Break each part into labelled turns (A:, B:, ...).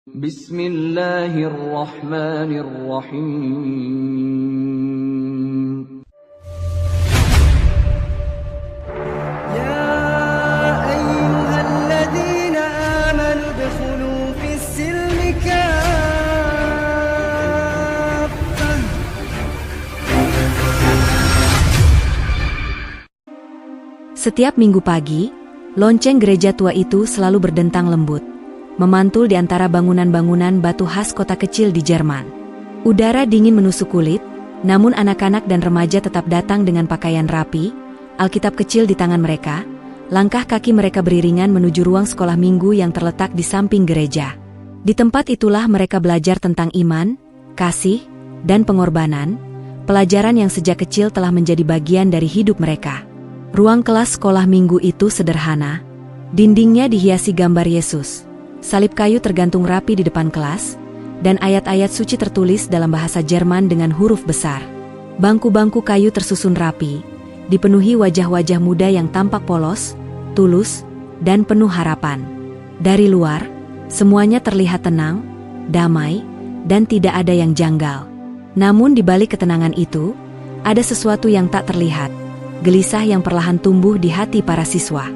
A: Bismillahirrahmanirrahim.
B: يا أيها الذين آمنوا ادخلوا في السلم كافة.
C: Setiap minggu pagi, lonceng gereja tua itu selalu berdentang lembut, memantul di antara bangunan-bangunan batu khas kota kecil di Jerman. Udara dingin menusuk kulit, namun anak-anak dan remaja tetap datang dengan pakaian rapi, Alkitab kecil di tangan mereka, langkah kaki mereka beriringan menuju ruang sekolah minggu yang terletak di samping gereja. Di tempat itulah mereka belajar tentang iman, kasih, dan pengorbanan, pelajaran yang sejak kecil telah menjadi bagian dari hidup mereka. Ruang kelas sekolah minggu itu sederhana. Dindingnya dihiasi gambar Yesus. Salib kayu tergantung rapi di depan kelas, dan ayat-ayat suci tertulis dalam bahasa Jerman dengan huruf besar. Bangku-bangku kayu tersusun rapi, dipenuhi wajah-wajah muda yang tampak polos, tulus, dan penuh harapan. Dari luar, semuanya terlihat tenang, damai, dan tidak ada yang janggal. Namun di balik ketenangan itu, ada sesuatu yang tak terlihat, gelisah yang perlahan tumbuh di hati para siswa.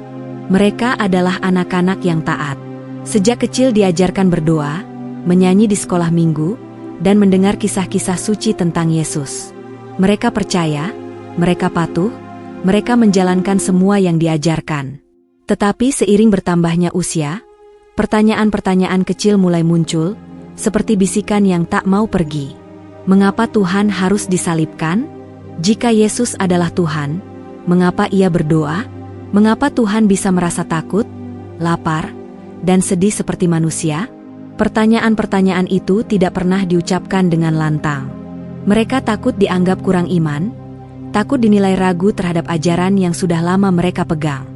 C: Mereka adalah anak-anak yang taat. Sejak kecil diajarkan berdoa, menyanyi di sekolah minggu, dan mendengar kisah-kisah suci tentang Yesus. Mereka percaya, mereka patuh, mereka menjalankan semua yang diajarkan. Tetapi seiring bertambahnya usia, pertanyaan-pertanyaan kecil mulai muncul, seperti bisikan yang tak mau pergi. Mengapa Tuhan harus disalibkan? Jika Yesus adalah Tuhan, mengapa Ia berdoa? Mengapa Tuhan bisa merasa takut, lapar, dan sedih seperti manusia? Pertanyaan-pertanyaan itu tidak pernah diucapkan dengan lantang. Mereka takut dianggap kurang iman, takut dinilai ragu terhadap ajaran yang sudah lama mereka pegang.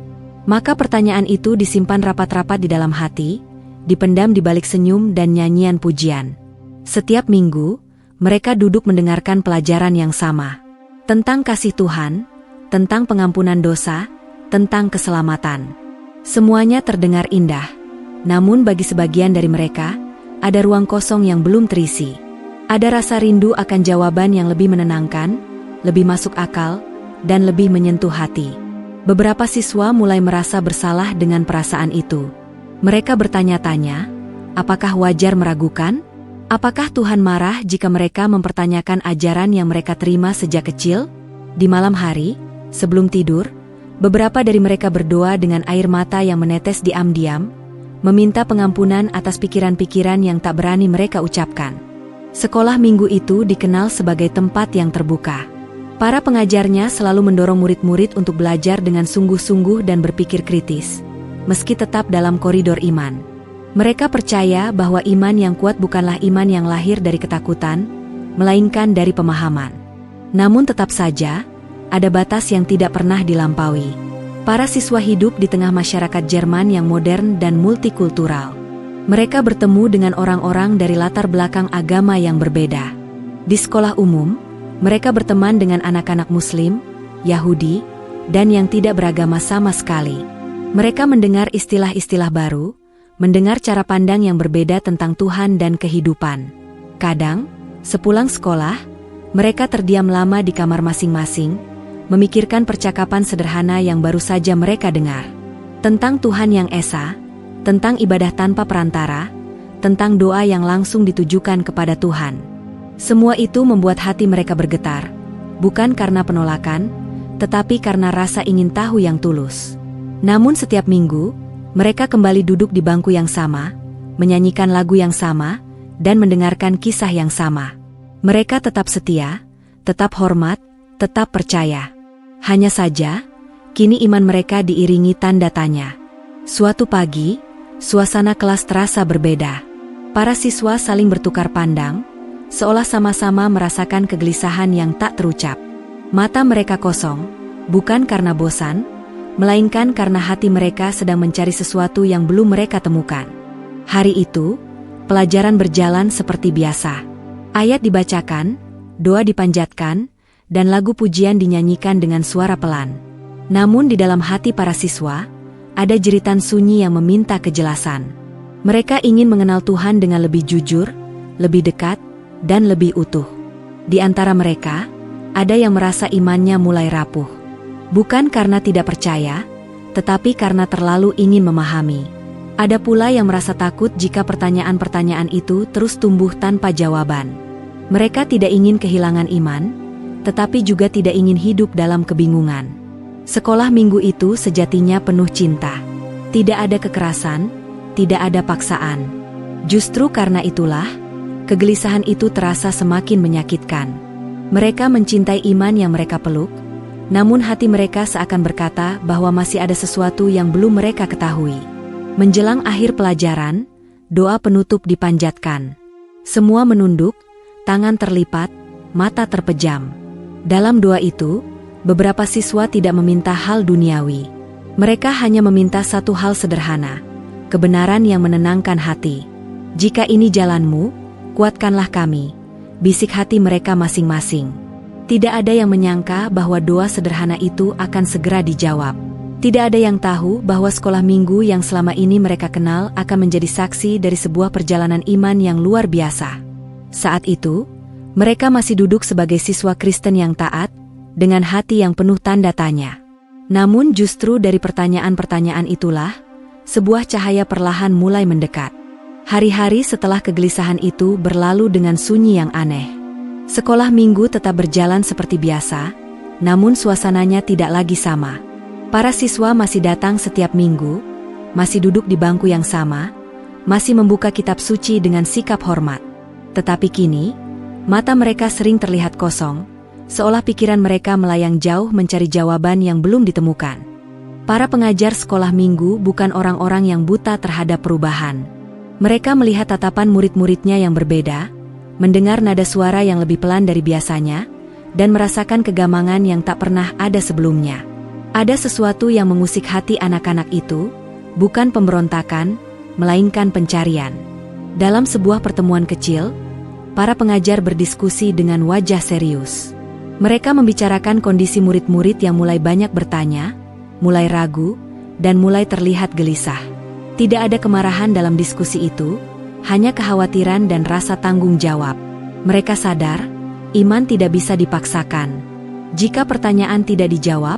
C: Maka pertanyaan itu disimpan rapat-rapat di dalam hati, dipendam di balik senyum dan nyanyian pujian. Setiap minggu, mereka duduk mendengarkan pelajaran yang sama. Tentang kasih Tuhan, tentang pengampunan dosa, tentang keselamatan. Semuanya terdengar indah. Namun bagi sebagian dari mereka, ada ruang kosong yang belum terisi. Ada rasa rindu akan jawaban yang lebih menenangkan, lebih masuk akal, dan lebih menyentuh hati. Beberapa siswa mulai merasa bersalah dengan perasaan itu. Mereka bertanya-tanya, apakah wajar meragukan? Apakah Tuhan marah jika mereka mempertanyakan ajaran yang mereka terima sejak kecil? Di malam hari, sebelum tidur, beberapa dari mereka berdoa dengan air mata yang menetes diam-diam, meminta pengampunan atas pikiran-pikiran yang tak berani mereka ucapkan. Sekolah minggu itu dikenal sebagai tempat yang terbuka. Para pengajarnya selalu mendorong murid-murid untuk belajar dengan sungguh-sungguh dan berpikir kritis, meski tetap dalam koridor iman. Mereka percaya bahwa iman yang kuat bukanlah iman yang lahir dari ketakutan, melainkan dari pemahaman. Namun tetap saja, ada batas yang tidak pernah dilampaui. Para siswa hidup di tengah masyarakat Jerman yang modern dan multikultural. Mereka bertemu dengan orang-orang dari latar belakang agama yang berbeda. Di sekolah umum, mereka berteman dengan anak-anak Muslim, Yahudi, dan yang tidak beragama sama sekali. Mereka mendengar istilah-istilah baru, mendengar cara pandang yang berbeda tentang Tuhan dan kehidupan. Kadang, sepulang sekolah, mereka terdiam lama di kamar masing-masing, memikirkan percakapan sederhana yang baru saja mereka dengar. Tentang Tuhan yang esa, tentang ibadah tanpa perantara, tentang doa yang langsung ditujukan kepada Tuhan. Semua itu membuat hati mereka bergetar, bukan karena penolakan, tetapi karena rasa ingin tahu yang tulus. Namun setiap minggu, mereka kembali duduk di bangku yang sama, menyanyikan lagu yang sama, dan mendengarkan kisah yang sama. Mereka tetap setia, tetap hormat, tetap percaya. Hanya saja, kini iman mereka diiringi tanda tanya. Suatu pagi, suasana kelas terasa berbeda. Para siswa saling bertukar pandang, seolah sama-sama merasakan kegelisahan yang tak terucap. Mata mereka kosong, bukan karena bosan, melainkan karena hati mereka sedang mencari sesuatu yang belum mereka temukan. Hari itu, pelajaran berjalan seperti biasa. Ayat dibacakan, doa dipanjatkan, dan lagu pujian dinyanyikan dengan suara pelan. Namun di dalam hati para siswa, ada jeritan sunyi yang meminta kejelasan. Mereka ingin mengenal Tuhan dengan lebih jujur, lebih dekat, dan lebih utuh. Di antara mereka, ada yang merasa imannya mulai rapuh. Bukan karena tidak percaya, tetapi karena terlalu ingin memahami. Ada pula yang merasa takut jika pertanyaan-pertanyaan itu terus tumbuh tanpa jawaban. Mereka tidak ingin kehilangan iman, tetapi juga tidak ingin hidup dalam kebingungan. Sekolah minggu itu sejatinya penuh cinta. Tidak ada kekerasan, tidak ada paksaan. Justru karena itulah, kegelisahan itu terasa semakin menyakitkan. Mereka mencintai iman yang mereka peluk, namun hati mereka seakan berkata bahwa masih ada sesuatu yang belum mereka ketahui. Menjelang akhir pelajaran, doa penutup dipanjatkan. Semua menunduk, tangan terlipat, mata terpejam. Dalam doa itu, beberapa siswa tidak meminta hal duniawi. Mereka hanya meminta satu hal sederhana, kebenaran yang menenangkan hati. Jika ini jalanmu, kuatkanlah kami, bisik hati mereka masing-masing. Tidak ada yang menyangka bahwa doa sederhana itu akan segera dijawab. Tidak ada yang tahu bahwa sekolah minggu yang selama ini mereka kenal akan menjadi saksi dari sebuah perjalanan iman yang luar biasa. Saat itu, mereka masih duduk sebagai siswa Kristen yang taat, dengan hati yang penuh tanda tanya. Namun justru dari pertanyaan-pertanyaan itulah, sebuah cahaya perlahan mulai mendekat. Hari-hari setelah kegelisahan itu berlalu dengan sunyi yang aneh. Sekolah minggu tetap berjalan seperti biasa, namun suasananya tidak lagi sama. Para siswa masih datang setiap minggu, masih duduk di bangku yang sama, masih membuka kitab suci dengan sikap hormat. Tetapi kini, mata mereka sering terlihat kosong, seolah pikiran mereka melayang jauh mencari jawaban yang belum ditemukan. Para pengajar sekolah minggu bukan orang-orang yang buta terhadap perubahan. Mereka melihat tatapan murid-muridnya yang berbeda, mendengar nada suara yang lebih pelan dari biasanya, dan merasakan kegamangan yang tak pernah ada sebelumnya. Ada sesuatu yang mengusik hati anak-anak itu, bukan pemberontakan, melainkan pencarian. Dalam sebuah pertemuan kecil, para pengajar berdiskusi dengan wajah serius. Mereka membicarakan kondisi murid-murid yang mulai banyak bertanya, mulai ragu, dan mulai terlihat gelisah. Tidak ada kemarahan dalam diskusi itu, hanya kekhawatiran dan rasa tanggung jawab. Mereka sadar, iman tidak bisa dipaksakan. Jika pertanyaan tidak dijawab,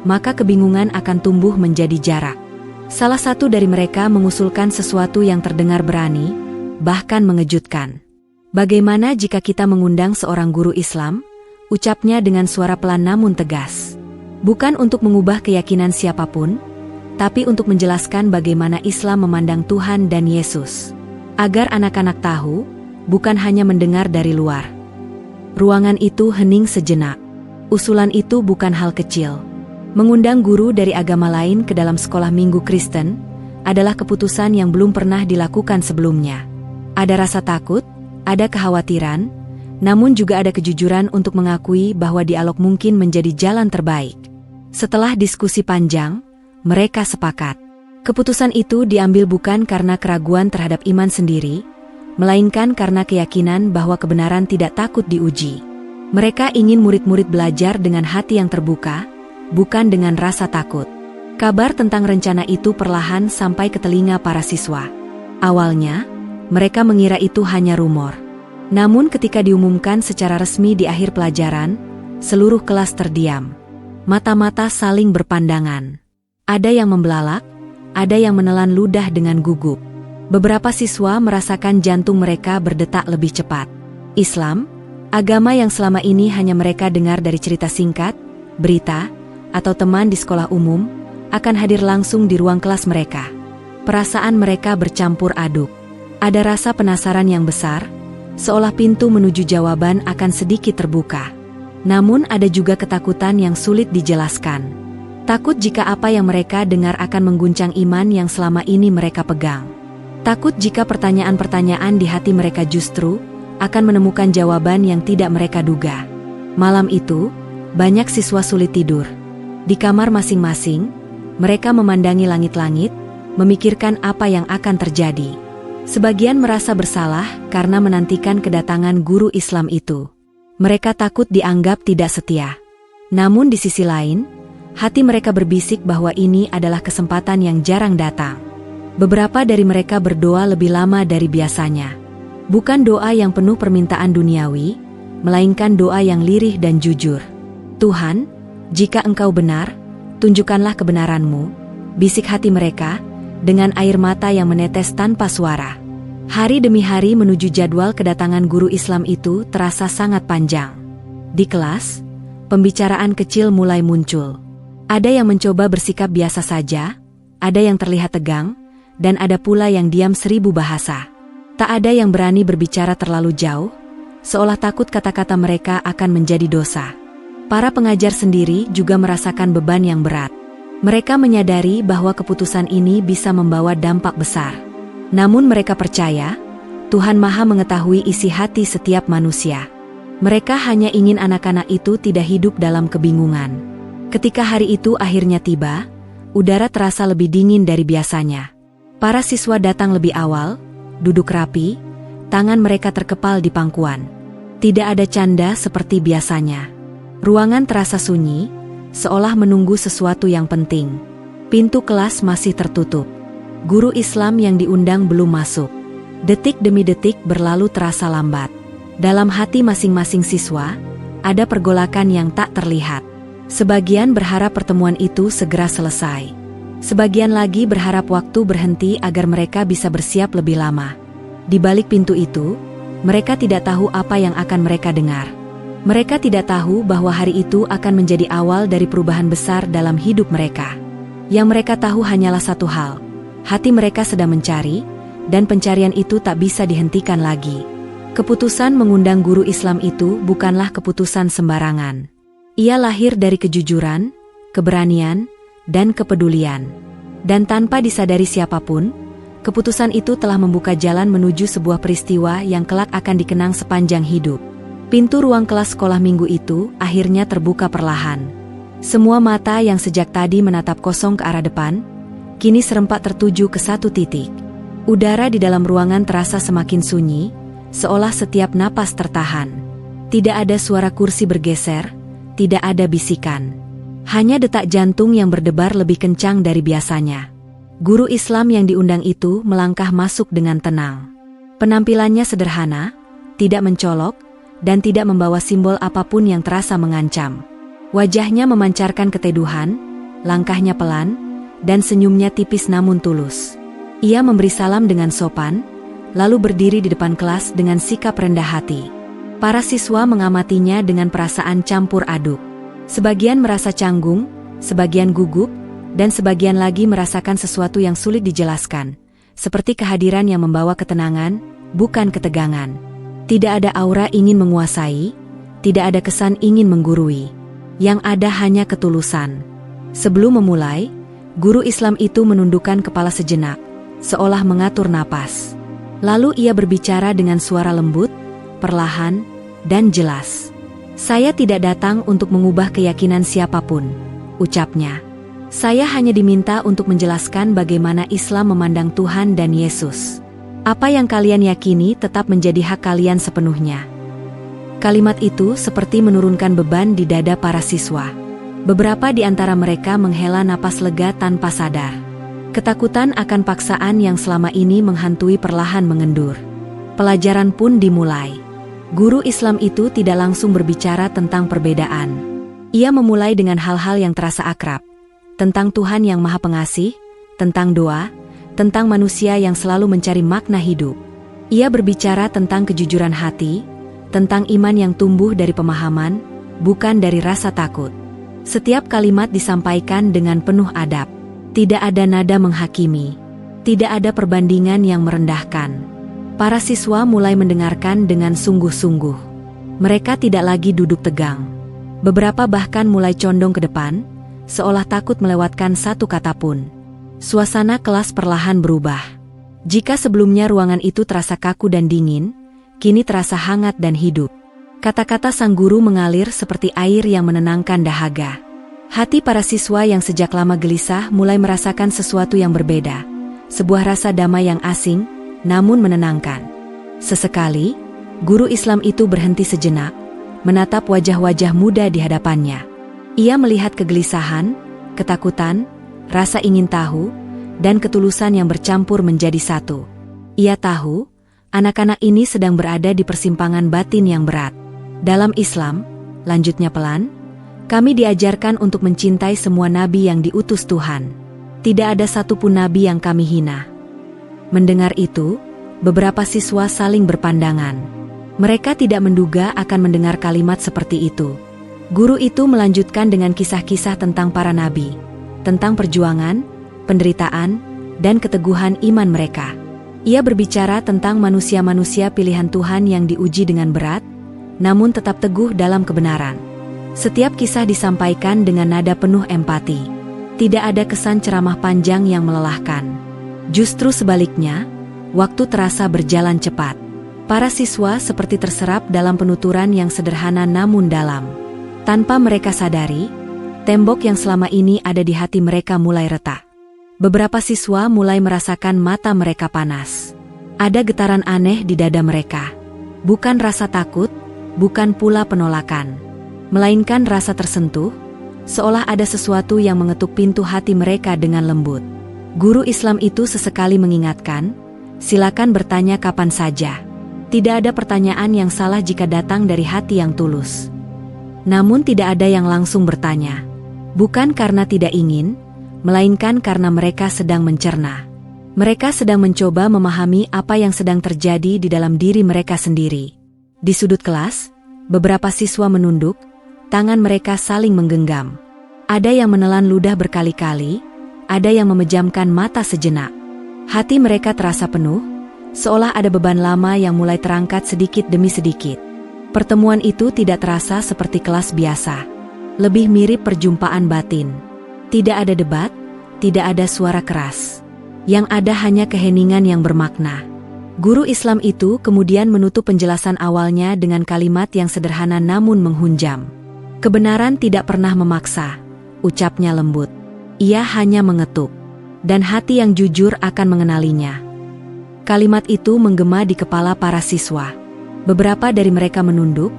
C: maka kebingungan akan tumbuh menjadi jarak. Salah satu dari mereka mengusulkan sesuatu yang terdengar berani, bahkan mengejutkan. Bagaimana jika kita mengundang seorang guru Islam? Ucapnya dengan suara pelan namun tegas. Bukan untuk mengubah keyakinan siapapun, tapi untuk menjelaskan bagaimana Islam memandang Tuhan dan Yesus. Agar anak-anak tahu, bukan hanya mendengar dari luar. Ruangan itu hening sejenak. Usulan itu bukan hal kecil. Mengundang guru dari agama lain ke dalam sekolah minggu Kristen adalah keputusan yang belum pernah dilakukan sebelumnya. Ada rasa takut, ada kekhawatiran, namun juga ada kejujuran untuk mengakui bahwa dialog mungkin menjadi jalan terbaik. Setelah diskusi panjang, mereka sepakat. Keputusan itu diambil bukan karena keraguan terhadap iman sendiri, melainkan karena keyakinan bahwa kebenaran tidak takut diuji. Mereka ingin murid-murid belajar dengan hati yang terbuka, bukan dengan rasa takut. Kabar tentang rencana itu perlahan sampai ke telinga para siswa. Awalnya, mereka mengira itu hanya rumor. Namun ketika diumumkan secara resmi di akhir pelajaran, seluruh kelas terdiam. Mata-mata saling berpandangan. Ada yang membelalak, ada yang menelan ludah dengan gugup. Beberapa siswa merasakan jantung mereka berdetak lebih cepat. Islam, agama yang selama ini hanya mereka dengar dari cerita singkat, berita, atau teman di sekolah umum, akan hadir langsung di ruang kelas mereka. Perasaan mereka bercampur aduk. Ada rasa penasaran yang besar, seolah pintu menuju jawaban akan sedikit terbuka. Namun ada juga ketakutan yang sulit dijelaskan. Takut jika apa yang mereka dengar akan mengguncang iman yang selama ini mereka pegang. Takut jika pertanyaan-pertanyaan di hati mereka justru akan menemukan jawaban yang tidak mereka duga. Malam itu, banyak siswa sulit tidur. Di kamar masing-masing, mereka memandangi langit-langit, memikirkan apa yang akan terjadi. Sebagian merasa bersalah karena menantikan kedatangan guru Islam itu. Mereka takut dianggap tidak setia. Namun di sisi lain, hati mereka berbisik bahwa ini adalah kesempatan yang jarang datang. Beberapa dari mereka berdoa lebih lama dari biasanya. Bukan doa yang penuh permintaan duniawi, melainkan doa yang lirih dan jujur. Tuhan, jika Engkau benar, tunjukkanlah kebenaran-Mu, bisik hati mereka, dengan air mata yang menetes tanpa suara. Hari demi hari menuju jadwal kedatangan guru Islam itu terasa sangat panjang. Di kelas, pembicaraan kecil mulai muncul. Ada yang mencoba bersikap biasa saja, ada yang terlihat tegang, dan ada pula yang diam 1000 bahasa. Tak ada yang berani berbicara terlalu jauh, seolah takut kata-kata mereka akan menjadi dosa. Para pengajar sendiri juga merasakan beban yang berat. Mereka menyadari bahwa keputusan ini bisa membawa dampak besar. Namun mereka percaya, Tuhan Maha mengetahui isi hati setiap manusia. Mereka hanya ingin anak-anak itu tidak hidup dalam kebingungan. Ketika hari itu akhirnya tiba, udara terasa lebih dingin dari biasanya. Para siswa datang lebih awal, duduk rapi, tangan mereka terkepal di pangkuan. Tidak ada canda seperti biasanya. Ruangan terasa sunyi, seolah menunggu sesuatu yang penting. Pintu kelas masih tertutup. Guru Islam yang diundang belum masuk. Detik demi detik berlalu terasa lambat. Dalam hati masing-masing siswa, ada pergolakan yang tak terlihat. Sebagian berharap pertemuan itu segera selesai. Sebagian lagi berharap waktu berhenti agar mereka bisa bersiap lebih lama. Di balik pintu itu, mereka tidak tahu apa yang akan mereka dengar. Mereka tidak tahu bahwa hari itu akan menjadi awal dari perubahan besar dalam hidup mereka. Yang mereka tahu hanyalah satu hal, hati mereka sedang mencari, dan pencarian itu tak bisa dihentikan lagi. Keputusan mengundang guru Islam itu bukanlah keputusan sembarangan. Ia lahir dari kejujuran, keberanian, dan kepedulian. Dan tanpa disadari siapapun, keputusan itu telah membuka jalan menuju sebuah peristiwa yang kelak akan dikenang sepanjang hidup. Pintu ruang kelas sekolah minggu itu akhirnya terbuka perlahan. Semua mata yang sejak tadi menatap kosong ke arah depan, kini serempak tertuju ke satu titik. Udara di dalam ruangan terasa semakin sunyi, seolah setiap napas tertahan. Tidak ada suara kursi bergeser, tidak ada bisikan. Hanya detak jantung yang berdebar lebih kencang dari biasanya. Guru Islam yang diundang itu melangkah masuk dengan tenang. Penampilannya sederhana, tidak mencolok, dan tidak membawa simbol apapun yang terasa mengancam. Wajahnya memancarkan keteduhan, langkahnya pelan, dan senyumnya tipis namun tulus. Ia memberi salam dengan sopan, lalu berdiri di depan kelas dengan sikap rendah hati. Para siswa mengamatinya dengan perasaan campur aduk. Sebagian merasa canggung, sebagian gugup, dan sebagian lagi merasakan sesuatu yang sulit dijelaskan, seperti kehadiran yang membawa ketenangan, bukan ketegangan. Tidak ada aura ingin menguasai, tidak ada kesan ingin menggurui. Yang ada hanya ketulusan. Sebelum memulai, guru Islam itu menundukkan kepala sejenak, seolah mengatur napas. Lalu ia berbicara dengan suara lembut, perlahan, dan jelas. "Saya tidak datang untuk mengubah keyakinan siapapun," ucapnya. "Saya hanya diminta untuk menjelaskan bagaimana Islam memandang Tuhan dan Yesus. Apa yang kalian yakini tetap menjadi hak kalian sepenuhnya." Kalimat itu seperti menurunkan beban di dada para siswa. Beberapa di antara mereka menghela napas lega tanpa sadar. Ketakutan akan paksaan yang selama ini menghantui perlahan mengendur. Pelajaran pun dimulai. Guru Islam itu tidak langsung berbicara tentang perbedaan. Ia memulai dengan hal-hal yang terasa akrab. Tentang Tuhan yang Maha Pengasih, tentang doa, tentang manusia yang selalu mencari makna hidup. Ia berbicara tentang kejujuran hati, tentang iman yang tumbuh dari pemahaman, bukan dari rasa takut. Setiap kalimat disampaikan dengan penuh adab. Tidak ada nada menghakimi. Tidak ada perbandingan yang merendahkan. Para siswa mulai mendengarkan dengan sungguh-sungguh. Mereka tidak lagi duduk tegang. Beberapa bahkan mulai condong ke depan, seolah takut melewatkan satu kata pun. Suasana kelas perlahan berubah. Jika sebelumnya ruangan itu terasa kaku dan dingin, kini terasa hangat dan hidup. Kata-kata sang guru mengalir seperti air yang menenangkan dahaga. Hati para siswa yang sejak lama gelisah mulai merasakan sesuatu yang berbeda. Sebuah rasa damai yang asing, namun menenangkan. Sesekali, guru Islam itu berhenti sejenak, menatap wajah-wajah muda di hadapannya. Ia melihat kegelisahan, ketakutan, rasa ingin tahu, dan ketulusan yang bercampur menjadi satu. Ia tahu, anak-anak ini sedang berada di persimpangan batin yang berat. Dalam Islam, lanjutnya pelan, kami diajarkan untuk mencintai semua nabi yang diutus Tuhan. Tidak ada satupun nabi yang kami hina. Mendengar itu, beberapa siswa saling berpandangan. Mereka tidak menduga akan mendengar kalimat seperti itu. Guru itu melanjutkan dengan kisah-kisah tentang para nabi, tentang perjuangan, penderitaan, dan keteguhan iman mereka. Ia berbicara tentang manusia-manusia pilihan Tuhan yang diuji dengan berat, namun tetap teguh dalam kebenaran. Setiap kisah disampaikan dengan nada penuh empati. Tidak ada kesan ceramah panjang yang melelahkan. Justru sebaliknya, waktu terasa berjalan cepat. Para siswa seperti terserap dalam penuturan yang sederhana namun dalam. Tanpa mereka sadari, tembok yang selama ini ada di hati mereka mulai retak. Beberapa siswa mulai merasakan mata mereka panas. Ada getaran aneh di dada mereka. Bukan rasa takut, bukan pula penolakan. Melainkan rasa tersentuh, seolah ada sesuatu yang mengetuk pintu hati mereka dengan lembut. Guru Islam itu sesekali mengingatkan, silakan bertanya kapan saja. Tidak ada pertanyaan yang salah jika datang dari hati yang tulus. Namun tidak ada yang langsung bertanya. Bukan karena tidak ingin, melainkan karena mereka sedang mencerna. Mereka sedang mencoba memahami apa yang sedang terjadi di dalam diri mereka sendiri. Di sudut kelas, beberapa siswa menunduk, tangan mereka saling menggenggam. Ada yang menelan ludah berkali-kali, ada yang memejamkan mata sejenak. Hati mereka terasa penuh, seolah ada beban lama yang mulai terangkat sedikit demi sedikit. Pertemuan itu tidak terasa seperti kelas biasa. Lebih mirip perjumpaan batin. Tidak ada debat, tidak ada suara keras. Yang ada hanya keheningan yang bermakna. Guru Islam itu kemudian menutup penjelasan awalnya dengan kalimat yang sederhana namun menghunjam. Kebenaran tidak pernah memaksa, ucapnya lembut. Ia hanya mengetuk. Dan hati yang jujur akan mengenalinya. Kalimat itu menggema di kepala para siswa. Beberapa dari mereka menunduk,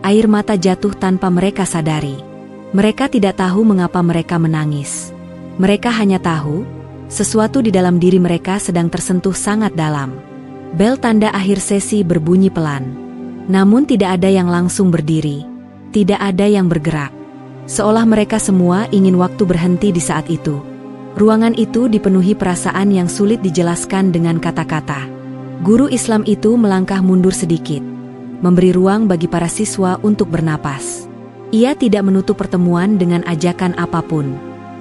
C: air mata jatuh tanpa mereka sadari. Mereka tidak tahu mengapa mereka menangis. Mereka hanya tahu, sesuatu di dalam diri mereka sedang tersentuh sangat dalam. Bel tanda akhir sesi berbunyi pelan. Namun tidak ada yang langsung berdiri. Tidak ada yang bergerak. Seolah mereka semua ingin waktu berhenti di saat itu. Ruangan itu dipenuhi perasaan yang sulit dijelaskan dengan kata-kata. Guru Islam itu melangkah mundur sedikit, memberi ruang bagi para siswa untuk bernapas. Ia tidak menutup pertemuan dengan ajakan apapun.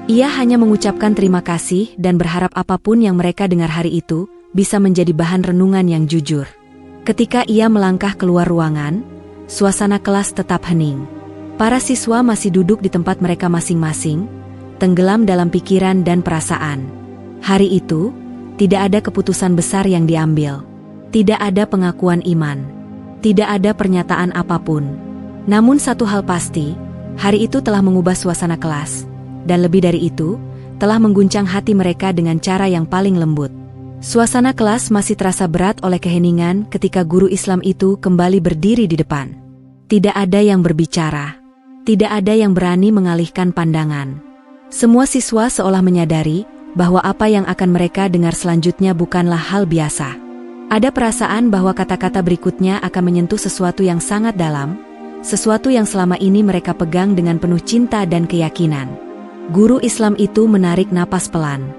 C: Ia hanya mengucapkan terima kasih dan berharap apapun yang mereka dengar hari itu bisa menjadi bahan renungan yang jujur. Ketika ia melangkah keluar ruangan, suasana kelas tetap hening. Para siswa masih duduk di tempat mereka masing-masing, tenggelam dalam pikiran dan perasaan. Hari itu, tidak ada keputusan besar yang diambil. Tidak ada pengakuan iman. Tidak ada pernyataan apapun. Namun satu hal pasti, hari itu telah mengubah suasana kelas, dan lebih dari itu, telah mengguncang hati mereka dengan cara yang paling lembut. Suasana kelas masih terasa berat oleh keheningan ketika guru Islam itu kembali berdiri di depan. Tidak ada yang berbicara. Tidak ada yang berani mengalihkan pandangan. Semua siswa seolah menyadari bahwa apa yang akan mereka dengar selanjutnya bukanlah hal biasa. Ada perasaan bahwa kata-kata berikutnya akan menyentuh sesuatu yang sangat dalam, sesuatu yang selama ini mereka pegang dengan penuh cinta dan keyakinan. Guru Islam itu menarik napas pelan.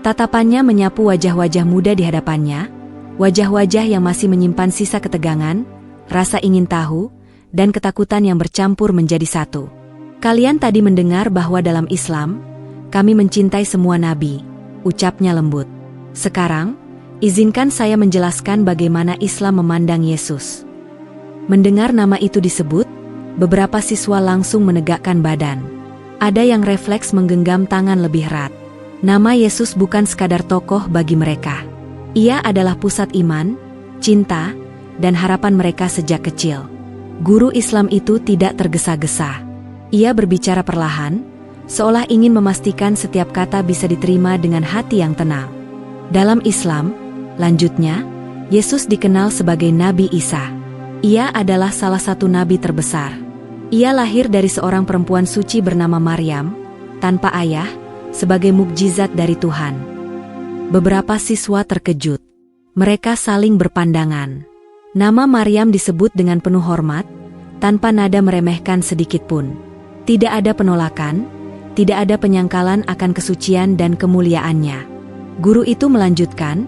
C: Tatapannya menyapu wajah-wajah muda di hadapannya, wajah-wajah yang masih menyimpan sisa ketegangan, rasa ingin tahu, dan ketakutan yang bercampur menjadi satu. Kalian tadi mendengar bahwa dalam Islam, kami mencintai semua nabi, ucapnya lembut. Sekarang, izinkan saya menjelaskan bagaimana Islam memandang Yesus. Mendengar nama itu disebut, beberapa siswa langsung menegakkan badan. Ada yang refleks menggenggam tangan lebih erat. Nama Yesus bukan sekadar tokoh bagi mereka. Ia adalah pusat iman, cinta, dan harapan mereka sejak kecil. Guru Islam itu tidak tergesa-gesa. Ia berbicara perlahan, seolah ingin memastikan setiap kata bisa diterima dengan hati yang tenang. Dalam Islam, lanjutnya, Yesus dikenal sebagai Nabi Isa. Ia adalah salah satu nabi terbesar. Ia lahir dari seorang perempuan suci bernama Maryam, tanpa ayah, sebagai mukjizat dari Tuhan. Beberapa siswa terkejut. Mereka saling berpandangan. Nama Maryam disebut dengan penuh hormat, tanpa nada meremehkan sedikit pun. Tidak ada penolakan, tidak ada penyangkalan akan kesucian dan kemuliaannya. Guru itu melanjutkan,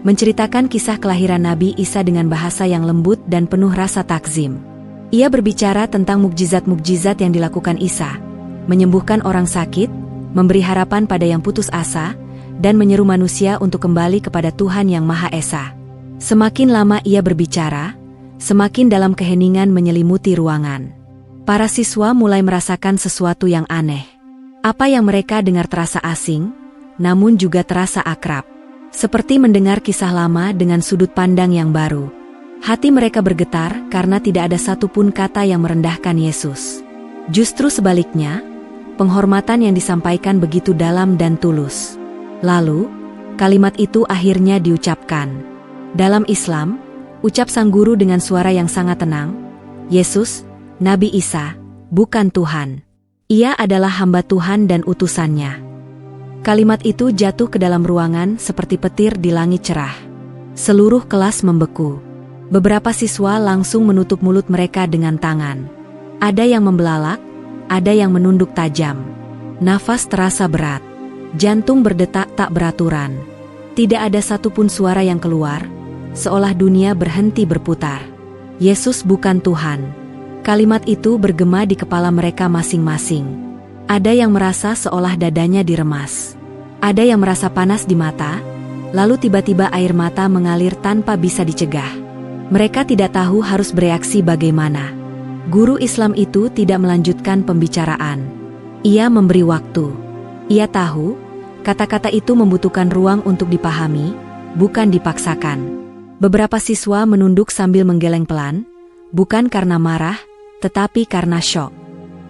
C: menceritakan kisah kelahiran Nabi Isa dengan bahasa yang lembut dan penuh rasa takzim. Ia berbicara tentang mukjizat-mukjizat yang dilakukan Isa, menyembuhkan orang sakit, memberi harapan pada yang putus asa, dan menyeru manusia untuk kembali kepada Tuhan yang Maha Esa. Semakin lama ia berbicara, semakin dalam keheningan menyelimuti ruangan. Para siswa mulai merasakan sesuatu yang aneh. Apa yang mereka dengar terasa asing, namun juga terasa akrab. Seperti mendengar kisah lama dengan sudut pandang yang baru. Hati mereka bergetar karena tidak ada satupun kata yang merendahkan Yesus. Justru sebaliknya, penghormatan yang disampaikan begitu dalam dan tulus. Lalu, kalimat itu akhirnya diucapkan. Dalam Islam, ucap sang guru dengan suara yang sangat tenang, Yesus, Nabi Isa, bukan Tuhan. Ia adalah hamba Tuhan dan utusannya. Kalimat itu jatuh ke dalam ruangan seperti petir di langit cerah. Seluruh kelas membeku. Beberapa siswa langsung menutup mulut mereka dengan tangan. Ada yang membelalak, ada yang menunduk tajam. Nafas terasa berat. Jantung berdetak tak beraturan. Tidak ada satupun suara yang keluar, seolah dunia berhenti berputar. Yesus bukan Tuhan. Kalimat itu bergema di kepala mereka masing-masing. Ada yang merasa seolah dadanya diremas. Ada yang merasa panas di mata, lalu tiba-tiba air mata mengalir tanpa bisa dicegah. Mereka tidak tahu harus bereaksi bagaimana. Guru Islam itu tidak melanjutkan pembicaraan. Ia memberi waktu. Ia tahu, kata-kata itu membutuhkan ruang untuk dipahami, bukan dipaksakan. Beberapa siswa menunduk sambil menggeleng pelan, bukan karena marah, tetapi karena syok.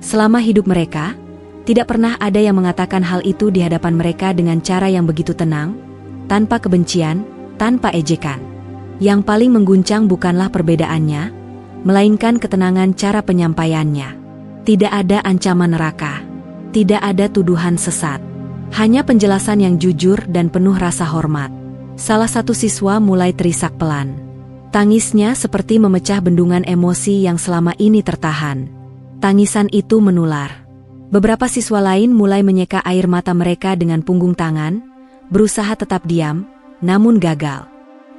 C: Selama hidup mereka, tidak pernah ada yang mengatakan hal itu di hadapan mereka dengan cara yang begitu tenang, tanpa kebencian, tanpa ejekan. Yang paling mengguncang bukanlah perbedaannya, melainkan ketenangan cara penyampaiannya. Tidak ada ancaman neraka. Tidak ada tuduhan sesat. Hanya penjelasan yang jujur dan penuh rasa hormat. Salah satu siswa mulai terisak pelan. Tangisnya seperti memecah bendungan emosi yang selama ini tertahan. Tangisan itu menular. Beberapa siswa lain mulai menyeka air mata mereka dengan punggung tangan, berusaha tetap diam, namun gagal.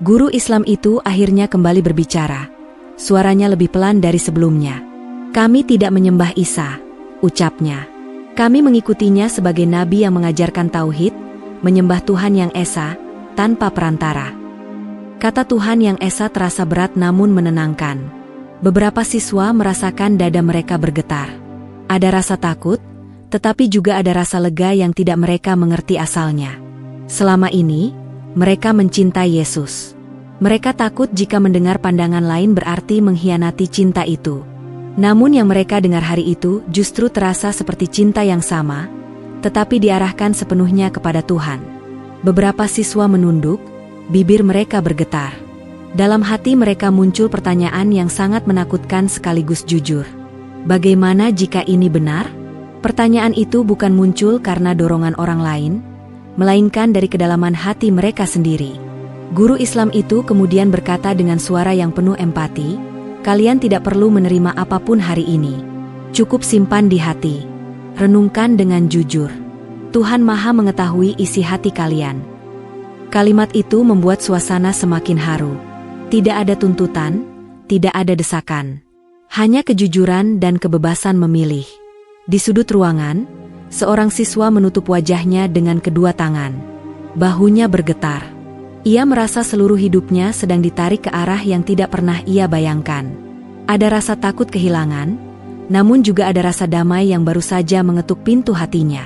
C: Guru Islam itu akhirnya kembali berbicara. Suaranya lebih pelan dari sebelumnya. Kami tidak menyembah Isa, ucapnya. Kami mengikutinya sebagai nabi yang mengajarkan tauhid, menyembah Tuhan yang Esa, tanpa perantara. Kata Tuhan yang Esa terasa berat namun menenangkan. Beberapa siswa merasakan dada mereka bergetar. Ada rasa takut, tetapi juga ada rasa lega yang tidak mereka mengerti asalnya. Selama ini, mereka mencintai Yesus. Mereka takut jika mendengar pandangan lain berarti mengkhianati cinta itu. Namun yang mereka dengar hari itu justru terasa seperti cinta yang sama, tetapi diarahkan sepenuhnya kepada Tuhan. Beberapa siswa menunduk, bibir mereka bergetar. Dalam hati mereka muncul pertanyaan yang sangat menakutkan sekaligus jujur. Bagaimana jika ini benar? Pertanyaan itu bukan muncul karena dorongan orang lain, melainkan dari kedalaman hati mereka sendiri. Guru Islam itu kemudian berkata dengan suara yang penuh empati, kalian tidak perlu menerima apapun hari ini. Cukup simpan di hati. Renungkan dengan jujur. Tuhan Maha mengetahui isi hati kalian. Kalimat itu membuat suasana semakin haru. Tidak ada tuntutan, tidak ada desakan. Hanya kejujuran dan kebebasan memilih. Di sudut ruangan, seorang siswa menutup wajahnya dengan kedua tangan. Bahunya bergetar. Ia merasa seluruh hidupnya sedang ditarik ke arah yang tidak pernah ia bayangkan. Ada rasa takut kehilangan, namun juga ada rasa damai yang baru saja mengetuk pintu hatinya.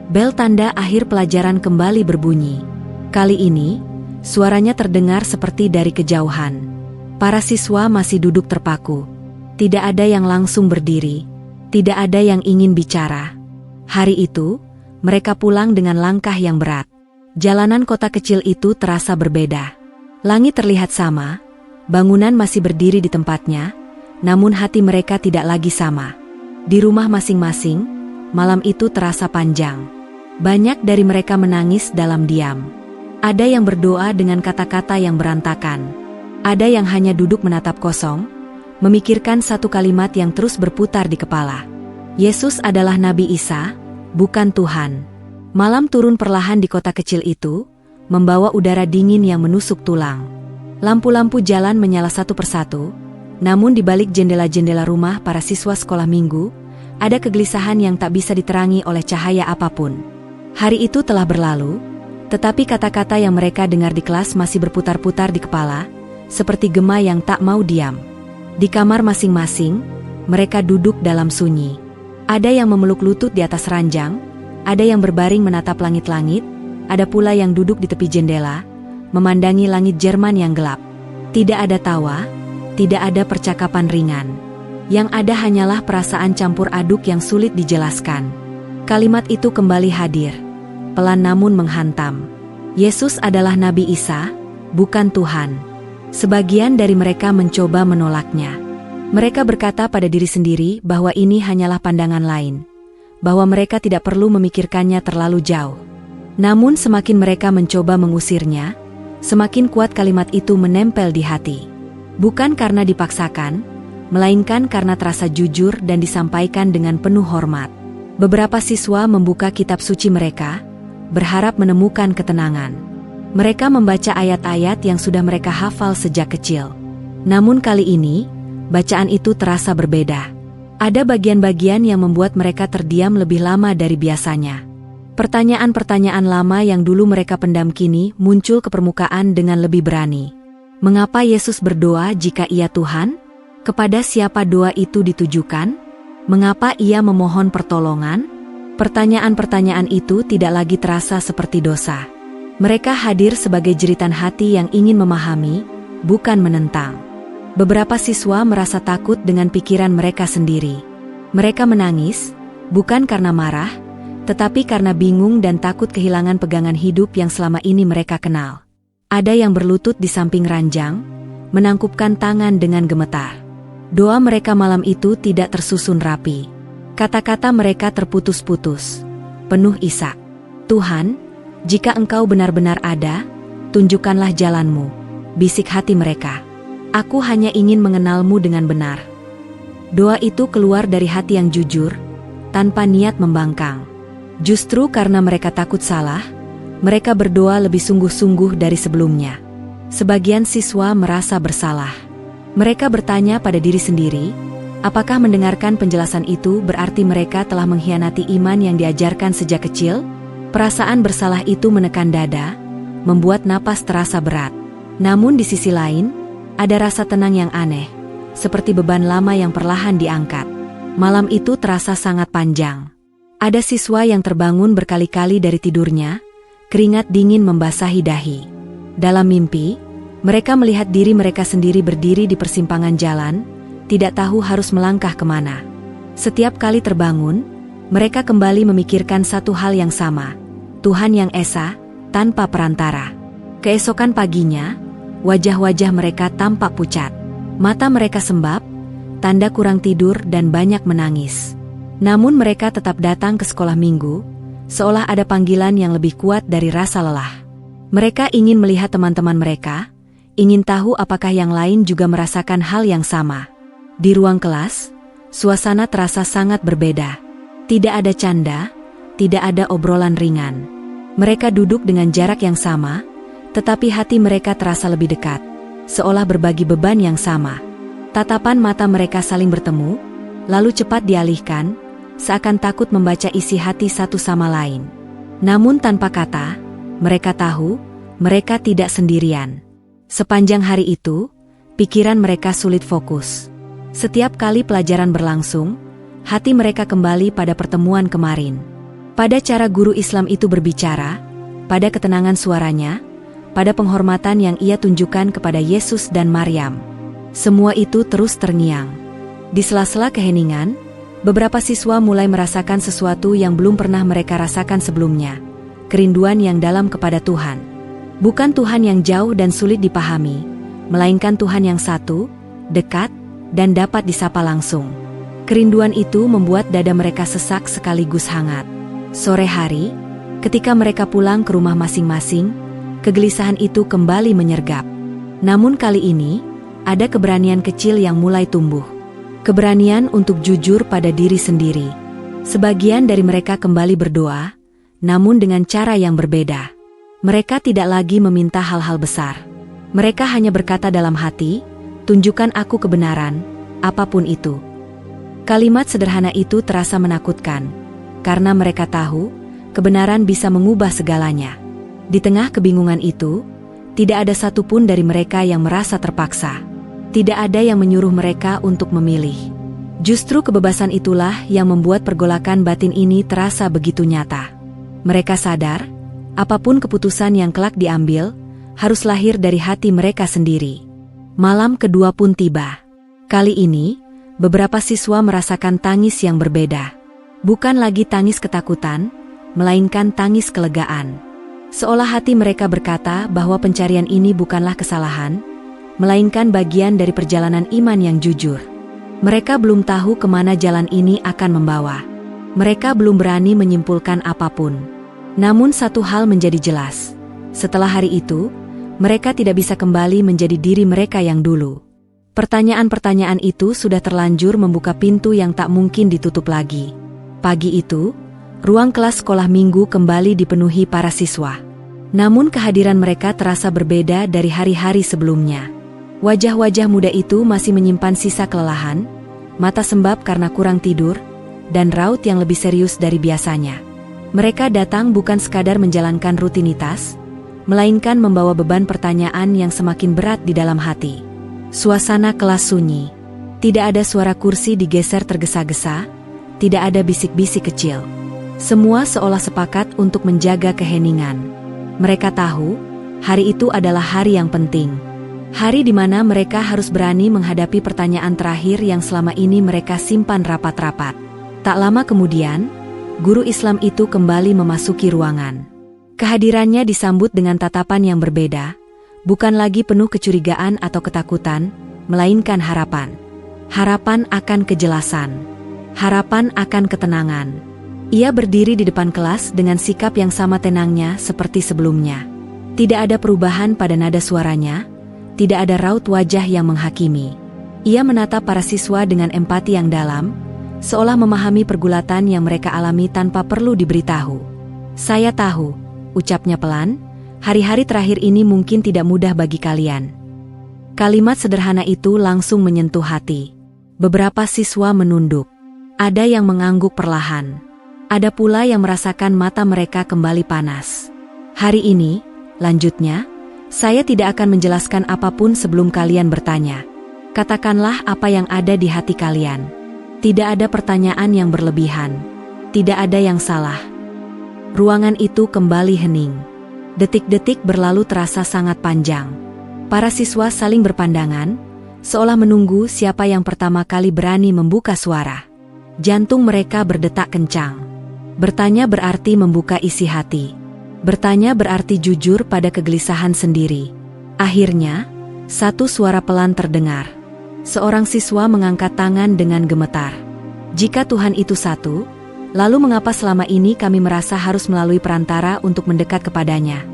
C: Bel tanda akhir pelajaran kembali berbunyi. Kali ini, suaranya terdengar seperti dari kejauhan. Para siswa masih duduk terpaku. Tidak ada yang langsung berdiri. Tidak ada yang ingin bicara. Hari itu, mereka pulang dengan langkah yang berat. Jalanan kota kecil itu terasa berbeda. Langit terlihat sama, bangunan masih berdiri di tempatnya, namun hati mereka tidak lagi sama. Di rumah masing-masing, malam itu terasa panjang. Banyak dari mereka menangis dalam diam. Ada yang berdoa dengan kata-kata yang berantakan. Ada yang hanya duduk menatap kosong, memikirkan satu kalimat yang terus berputar di kepala. Yesus adalah Nabi Isa, bukan Tuhan. Malam turun perlahan di kota kecil itu, membawa udara dingin yang menusuk tulang. Lampu-lampu jalan menyala satu persatu, namun di balik jendela-jendela rumah para siswa sekolah minggu, ada kegelisahan yang tak bisa diterangi oleh cahaya apapun. Hari itu telah berlalu, tetapi kata-kata yang mereka dengar di kelas masih berputar-putar di kepala, seperti gema yang tak mau diam. Di kamar masing-masing, mereka duduk dalam sunyi. Ada yang memeluk lutut di atas ranjang, ada yang berbaring menatap langit-langit, ada pula yang duduk di tepi jendela, memandangi langit Jerman yang gelap. Tidak ada tawa, tidak ada percakapan ringan. Yang ada hanyalah perasaan campur aduk yang sulit dijelaskan. Kalimat itu kembali hadir, pelan namun menghantam. Yesus adalah Nabi Isa, bukan Tuhan. Sebagian dari mereka mencoba menolaknya. Mereka berkata pada diri sendiri bahwa ini hanyalah pandangan lain, bahwa mereka tidak perlu memikirkannya terlalu jauh. Namun semakin mereka mencoba mengusirnya, semakin kuat kalimat itu menempel di hati. Bukan karena dipaksakan, melainkan karena terasa jujur dan disampaikan dengan penuh hormat. Beberapa siswa membuka kitab suci mereka, berharap menemukan ketenangan. Mereka membaca ayat-ayat yang sudah mereka hafal sejak kecil. Namun kali ini, bacaan itu terasa berbeda. Ada bagian-bagian yang membuat mereka terdiam lebih lama dari biasanya. Pertanyaan-pertanyaan lama yang dulu mereka pendam kini muncul ke permukaan dengan lebih berani. Mengapa Yesus berdoa jika Ia Tuhan? Kepada siapa doa itu ditujukan? Mengapa Ia memohon pertolongan? Pertanyaan-pertanyaan itu tidak lagi terasa seperti dosa. Mereka hadir sebagai jeritan hati yang ingin memahami, bukan menentang. Beberapa siswa merasa takut dengan pikiran mereka sendiri. Mereka menangis, bukan karena marah, tetapi karena bingung dan takut kehilangan pegangan hidup yang selama ini mereka kenal. Ada yang berlutut di samping ranjang, menangkupkan tangan dengan gemetar. Doa mereka malam itu tidak tersusun rapi. Kata-kata mereka terputus-putus, penuh isak. Tuhan, jika Engkau benar-benar ada, tunjukkanlah jalan-Mu, bisik hati mereka. Aku hanya ingin mengenal-Mu dengan benar. Doa itu keluar dari hati yang jujur, tanpa niat membangkang. Justru karena mereka takut salah, mereka berdoa lebih sungguh-sungguh dari sebelumnya. Sebagian siswa merasa bersalah. Mereka bertanya pada diri sendiri, apakah mendengarkan penjelasan itu berarti mereka telah mengkhianati iman yang diajarkan sejak kecil? Perasaan bersalah itu menekan dada, membuat napas terasa berat. Namun di sisi lain, ada rasa tenang yang aneh, seperti beban lama yang perlahan diangkat. Malam itu terasa sangat panjang. Ada siswa yang terbangun berkali-kali dari tidurnya, keringat dingin membasahi dahi. Dalam mimpi, mereka melihat diri mereka sendiri berdiri di persimpangan jalan, tidak tahu harus melangkah kemana. Setiap kali terbangun, mereka kembali memikirkan satu hal yang sama, Tuhan yang Esa, tanpa perantara. Keesokan paginya, wajah-wajah mereka tampak pucat. Mata mereka sembab, tanda kurang tidur dan banyak menangis. Namun mereka tetap datang ke sekolah minggu, seolah ada panggilan yang lebih kuat dari rasa lelah. Mereka ingin melihat teman-teman mereka, ingin tahu apakah yang lain juga merasakan hal yang sama. Di ruang kelas, suasana terasa sangat berbeda. Tidak ada canda, tidak ada obrolan ringan. Mereka duduk dengan jarak yang sama, tetapi hati mereka terasa lebih dekat, seolah berbagi beban yang sama. Tatapan mata mereka saling bertemu, lalu cepat dialihkan, seakan takut membaca isi hati satu sama lain. Namun tanpa kata, mereka tahu, mereka tidak sendirian. Sepanjang hari itu, pikiran mereka sulit fokus. Setiap kali pelajaran berlangsung, hati mereka kembali pada pertemuan kemarin. Pada cara guru Islam itu berbicara, pada ketenangan suaranya, pada penghormatan yang ia tunjukkan kepada Yesus dan Maryam. Semua itu terus terngiang. Di sela-sela keheningan, beberapa siswa mulai merasakan sesuatu yang belum pernah mereka rasakan sebelumnya. Kerinduan yang dalam kepada Tuhan. Bukan Tuhan yang jauh dan sulit dipahami, melainkan Tuhan yang satu, dekat, dan dapat disapa langsung. Kerinduan itu membuat dada mereka sesak sekaligus hangat. Sore hari, ketika mereka pulang ke rumah masing-masing, Kegelisahan itu kembali menyergap. Namun kali ini, ada keberanian kecil yang mulai tumbuh. Keberanian untuk jujur pada diri sendiri. Sebagian dari mereka kembali berdoa, namun dengan cara yang berbeda. Mereka tidak lagi meminta hal-hal besar. Mereka hanya berkata dalam hati, "Tunjukkan aku kebenaran, apapun itu." Kalimat sederhana itu terasa menakutkan, karena mereka tahu, kebenaran bisa mengubah segalanya. Di tengah kebingungan itu, tidak ada satupun dari mereka yang merasa terpaksa. Tidak ada yang menyuruh mereka untuk memilih. Justru kebebasan itulah yang membuat pergolakan batin ini terasa begitu nyata. Mereka sadar, apapun keputusan yang kelak diambil, harus lahir dari hati mereka sendiri. Malam kedua pun tiba. Kali ini, beberapa siswa merasakan tangis yang berbeda. Bukan lagi tangis ketakutan, melainkan tangis kelegaan. Seolah hati mereka berkata bahwa pencarian ini bukanlah kesalahan, melainkan bagian dari perjalanan iman yang jujur. Mereka belum tahu kemana jalan ini akan membawa. Mereka belum berani menyimpulkan apapun. Namun satu hal menjadi jelas. Setelah hari itu, mereka tidak bisa kembali menjadi diri mereka yang dulu. Pertanyaan-pertanyaan itu sudah terlanjur membuka pintu yang tak mungkin ditutup lagi. Pagi itu, ruang kelas sekolah minggu kembali dipenuhi para siswa. Namun kehadiran mereka terasa berbeda dari hari-hari sebelumnya. Wajah-wajah muda itu masih menyimpan sisa kelelahan, mata sembab karena kurang tidur, dan raut yang lebih serius dari biasanya. Mereka datang bukan sekadar menjalankan rutinitas, melainkan membawa beban pertanyaan yang semakin berat di dalam hati. Suasana kelas sunyi. Tidak ada suara kursi digeser tergesa-gesa, tidak ada bisik-bisik kecil. Semua seolah sepakat untuk menjaga keheningan. Mereka tahu, hari itu adalah hari yang penting. Hari di mana mereka harus berani menghadapi pertanyaan terakhir yang selama ini mereka simpan rapat-rapat. Tak lama kemudian, guru Islam itu kembali memasuki ruangan. Kehadirannya disambut dengan tatapan yang berbeda, bukan lagi penuh kecurigaan atau ketakutan, melainkan harapan. Harapan akan kejelasan. Harapan akan ketenangan. Ia berdiri di depan kelas dengan sikap yang sama tenangnya seperti sebelumnya. Tidak ada perubahan pada nada suaranya, tidak ada raut wajah yang menghakimi. Ia menatap para siswa dengan empati yang dalam, seolah memahami pergulatan yang mereka alami tanpa perlu diberitahu. "Saya tahu," ucapnya pelan, "hari-hari terakhir ini mungkin tidak mudah bagi kalian." Kalimat sederhana itu langsung menyentuh hati. Beberapa siswa menunduk. Ada yang mengangguk perlahan. Ada pula yang merasakan mata mereka kembali panas. "Hari ini," lanjutnya, "saya tidak akan menjelaskan apapun sebelum kalian bertanya. Katakanlah apa yang ada di hati kalian. Tidak ada pertanyaan yang berlebihan. Tidak ada yang salah." Ruangan itu kembali hening. Detik-detik berlalu terasa sangat panjang. Para siswa saling berpandangan, seolah menunggu siapa yang pertama kali berani membuka suara. Jantung mereka berdetak kencang. Bertanya berarti membuka isi hati. Bertanya berarti jujur pada kegelisahan sendiri. Akhirnya, satu suara pelan terdengar. Seorang siswa mengangkat tangan dengan gemetar. "Jika Tuhan itu satu, lalu mengapa selama ini kami merasa harus melalui perantara untuk mendekat kepadanya?"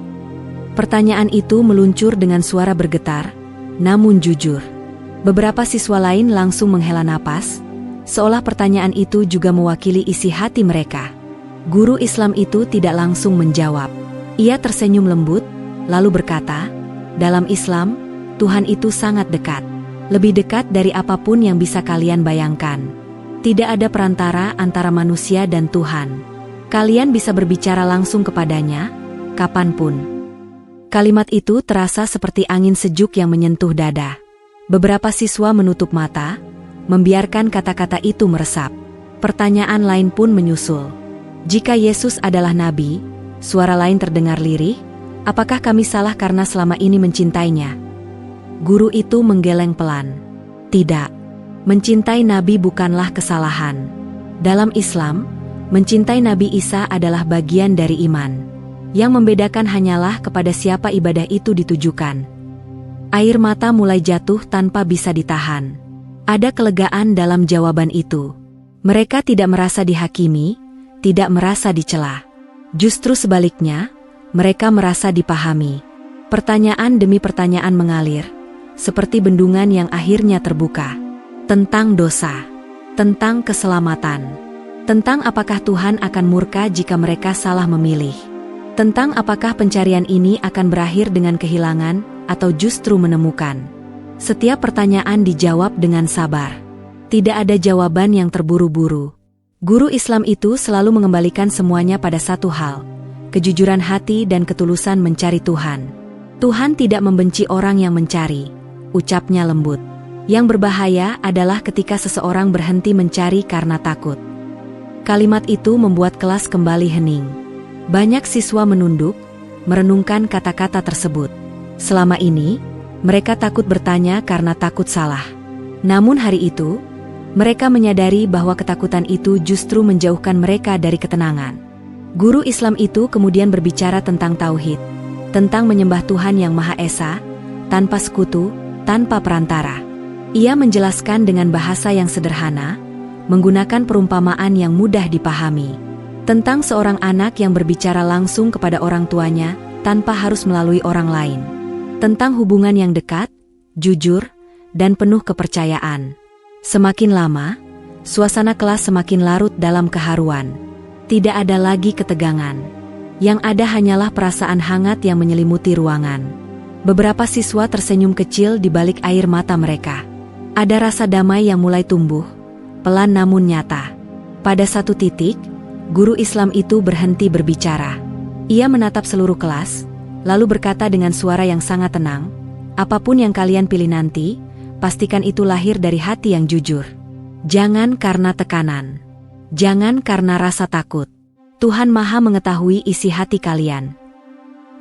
C: Pertanyaan itu meluncur dengan suara bergetar, namun jujur. Beberapa siswa lain langsung menghela napas, seolah pertanyaan itu juga mewakili isi hati mereka. Guru Islam itu tidak langsung menjawab. Ia tersenyum lembut, lalu berkata, "Dalam Islam, Tuhan itu sangat dekat. Lebih dekat dari apapun yang bisa kalian bayangkan. Tidak ada perantara antara manusia dan Tuhan. Kalian bisa berbicara langsung kepadanya, kapanpun." Kalimat itu terasa seperti angin sejuk yang menyentuh dada. Beberapa siswa menutup mata, membiarkan kata-kata itu meresap. Pertanyaan lain pun menyusul. "Jika Yesus adalah nabi," suara lain terdengar lirih, "apakah kami salah karena selama ini mencintainya?" Guru itu menggeleng pelan. "Tidak. Mencintai nabi bukanlah kesalahan. Dalam Islam, mencintai Nabi Isa adalah bagian dari iman. Yang membedakan hanyalah kepada siapa ibadah itu ditujukan." Air mata mulai jatuh tanpa bisa ditahan. Ada kelegaan dalam jawaban itu. Mereka tidak merasa dihakimi, tidak merasa dicela. Justru sebaliknya, mereka merasa dipahami. Pertanyaan demi pertanyaan mengalir, seperti bendungan yang akhirnya terbuka. Tentang dosa, tentang keselamatan, tentang apakah Tuhan akan murka jika mereka salah memilih, tentang apakah pencarian ini akan berakhir dengan kehilangan atau justru menemukan. Setiap pertanyaan dijawab dengan sabar. Tidak ada jawaban yang terburu-buru. Guru Islam itu selalu mengembalikan semuanya pada satu hal, kejujuran hati dan ketulusan mencari Tuhan. Tuhan tidak membenci orang yang mencari, ucapnya lembut. Yang berbahaya adalah ketika seseorang berhenti mencari karena takut. Kalimat itu membuat kelas kembali hening. Banyak siswa menunduk, merenungkan kata-kata tersebut. Selama ini, mereka takut bertanya karena takut salah. Namun hari itu, mereka menyadari bahwa ketakutan itu justru menjauhkan mereka dari ketenangan. Guru Islam itu kemudian berbicara tentang tauhid, tentang menyembah Tuhan yang Maha Esa, tanpa sekutu, tanpa perantara. Ia menjelaskan dengan bahasa yang sederhana, menggunakan perumpamaan yang mudah dipahami, tentang seorang anak yang berbicara langsung kepada orang tuanya tanpa harus melalui orang lain, tentang hubungan yang dekat, jujur, dan penuh kepercayaan. Semakin lama, suasana kelas semakin larut dalam keharuan. Tidak ada lagi ketegangan. Yang ada hanyalah perasaan hangat yang menyelimuti ruangan. Beberapa siswa tersenyum kecil di balik air mata mereka. Ada rasa damai yang mulai tumbuh, pelan namun nyata. Pada satu titik, guru Islam itu berhenti berbicara. Ia menatap seluruh kelas, lalu berkata dengan suara yang sangat tenang, "Apapun yang kalian pilih nanti, pastikan itu lahir dari hati yang jujur. Jangan karena tekanan. Jangan karena rasa takut. Tuhan Maha mengetahui isi hati kalian."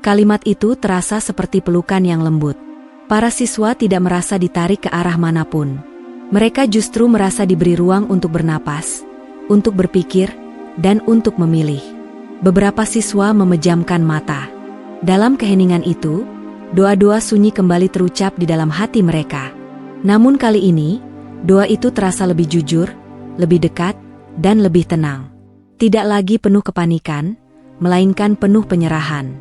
C: Kalimat itu terasa seperti pelukan yang lembut. Para siswa tidak merasa ditarik ke arah manapun. Mereka justru merasa diberi ruang untuk bernapas, untuk berpikir, dan untuk memilih. Beberapa siswa memejamkan mata. Dalam keheningan itu, doa-doa sunyi kembali terucap di dalam hati mereka. Namun kali ini, doa itu terasa lebih jujur, lebih dekat, dan lebih tenang. Tidak lagi penuh kepanikan, melainkan penuh penyerahan.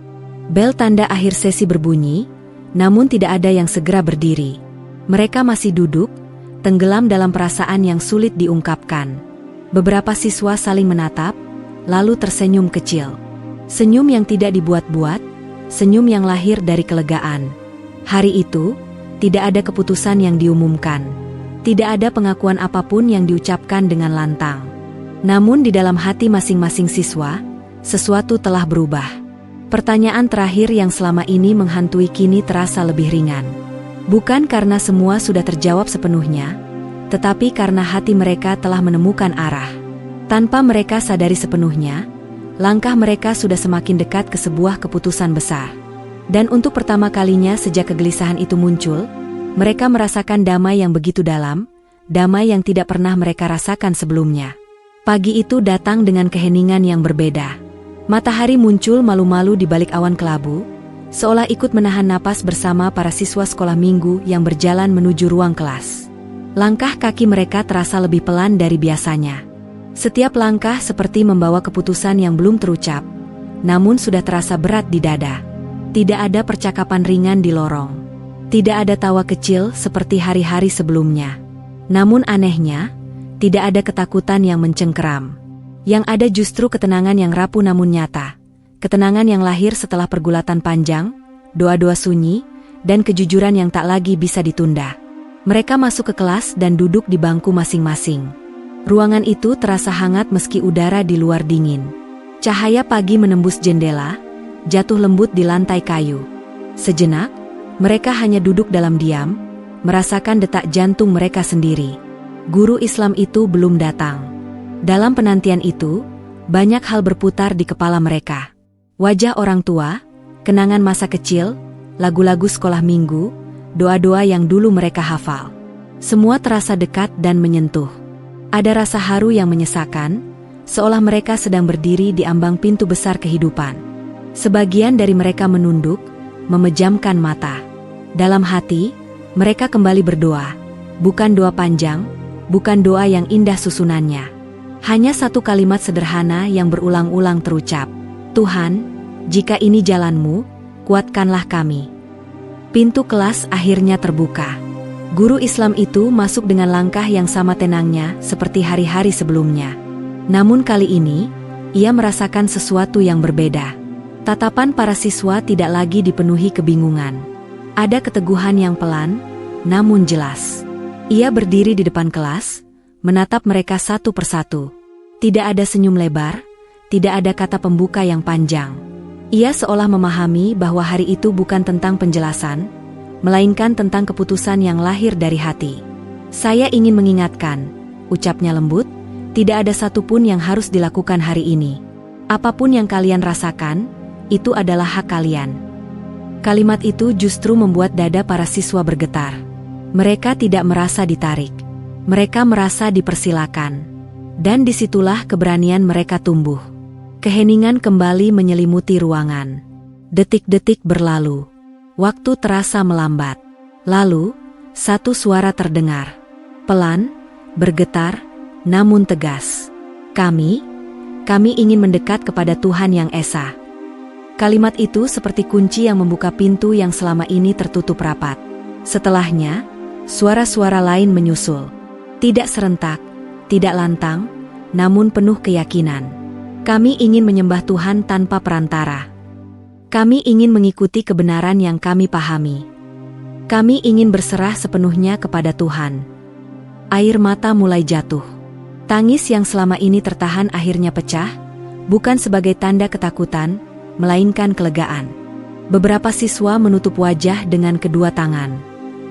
C: Bel tanda akhir sesi berbunyi, namun tidak ada yang segera berdiri. Mereka masih duduk, tenggelam dalam perasaan yang sulit diungkapkan. Beberapa siswa saling menatap, lalu tersenyum kecil. Senyum yang tidak dibuat-buat, senyum yang lahir dari kelegaan. Hari itu, tidak ada keputusan yang diumumkan. Tidak ada pengakuan apapun yang diucapkan dengan lantang. Namun di dalam hati masing-masing siswa, sesuatu telah berubah. Pertanyaan terakhir yang selama ini menghantui kini terasa lebih ringan. Bukan karena semua sudah terjawab sepenuhnya, tetapi karena hati mereka telah menemukan arah. Tanpa mereka sadari sepenuhnya, langkah mereka sudah semakin dekat ke sebuah keputusan besar. Dan untuk pertama kalinya sejak kegelisahan itu muncul, mereka merasakan damai yang begitu dalam, damai yang tidak pernah mereka rasakan sebelumnya. Pagi itu datang dengan keheningan yang berbeda. Matahari muncul malu-malu di balik awan kelabu, seolah ikut menahan napas bersama para siswa sekolah minggu yang berjalan menuju ruang kelas. Langkah kaki mereka terasa lebih pelan dari biasanya. Setiap langkah seperti membawa keputusan yang belum terucap, namun sudah terasa berat di dada. Tidak ada percakapan ringan di lorong. Tidak ada tawa kecil seperti hari-hari sebelumnya. Namun anehnya, tidak ada ketakutan yang mencengkeram. Yang ada justru ketenangan yang rapuh namun nyata. Ketenangan yang lahir setelah pergulatan panjang, doa-doa sunyi, dan kejujuran yang tak lagi bisa ditunda. Mereka masuk ke kelas dan duduk di bangku masing-masing. Ruangan itu terasa hangat meski udara di luar dingin. Cahaya pagi menembus jendela, jatuh lembut di lantai kayu. Sejenak, mereka hanya duduk dalam diam, merasakan detak jantung mereka sendiri. Guru Islam itu belum datang. Dalam penantian itu, banyak hal berputar di kepala mereka. Wajah orang tua, kenangan masa kecil, lagu-lagu sekolah minggu, doa-doa yang dulu mereka hafal. Semua terasa dekat dan menyentuh. Ada rasa haru yang menyesakan, seolah mereka sedang berdiri di ambang pintu besar kehidupan. Sebagian dari mereka menunduk, memejamkan mata. Dalam hati, mereka kembali berdoa. Bukan doa panjang, bukan doa yang indah susunannya. Hanya satu kalimat sederhana yang berulang-ulang terucap. Tuhan, jika ini jalanmu, kuatkanlah kami. Pintu kelas akhirnya terbuka. Guru Islam itu masuk dengan langkah yang sama tenangnya seperti hari-hari sebelumnya. Namun kali ini, ia merasakan sesuatu yang berbeda. Tatapan para siswa tidak lagi dipenuhi kebingungan. Ada keteguhan yang pelan, namun jelas. Ia berdiri di depan kelas, menatap mereka satu persatu. Tidak ada senyum lebar, tidak ada kata pembuka yang panjang. Ia seolah memahami bahwa hari itu bukan tentang penjelasan, melainkan tentang keputusan yang lahir dari hati. Saya ingin mengingatkan, ucapnya lembut, tidak ada satupun yang harus dilakukan hari ini. Apapun yang kalian rasakan, itu adalah hak kalian. Kalimat itu justru membuat dada para siswa bergetar. Mereka tidak merasa ditarik. Mereka merasa dipersilakan. Dan disitulah keberanian mereka tumbuh. Keheningan kembali menyelimuti ruangan. Detik-detik berlalu. Waktu terasa melambat. Lalu, satu suara terdengar. Pelan, bergetar, namun tegas. Kami ingin mendekat kepada Tuhan Yang Esa. Kalimat itu seperti kunci yang membuka pintu yang selama ini tertutup rapat. Setelahnya, suara-suara lain menyusul. Tidak serentak, tidak lantang, namun penuh keyakinan. Kami ingin menyembah Tuhan tanpa perantara. Kami ingin mengikuti kebenaran yang kami pahami. Kami ingin berserah sepenuhnya kepada Tuhan. Air mata mulai jatuh. Tangis yang selama ini tertahan akhirnya pecah, bukan sebagai tanda ketakutan, melainkan kelegaan. Beberapa siswa menutup wajah dengan kedua tangan.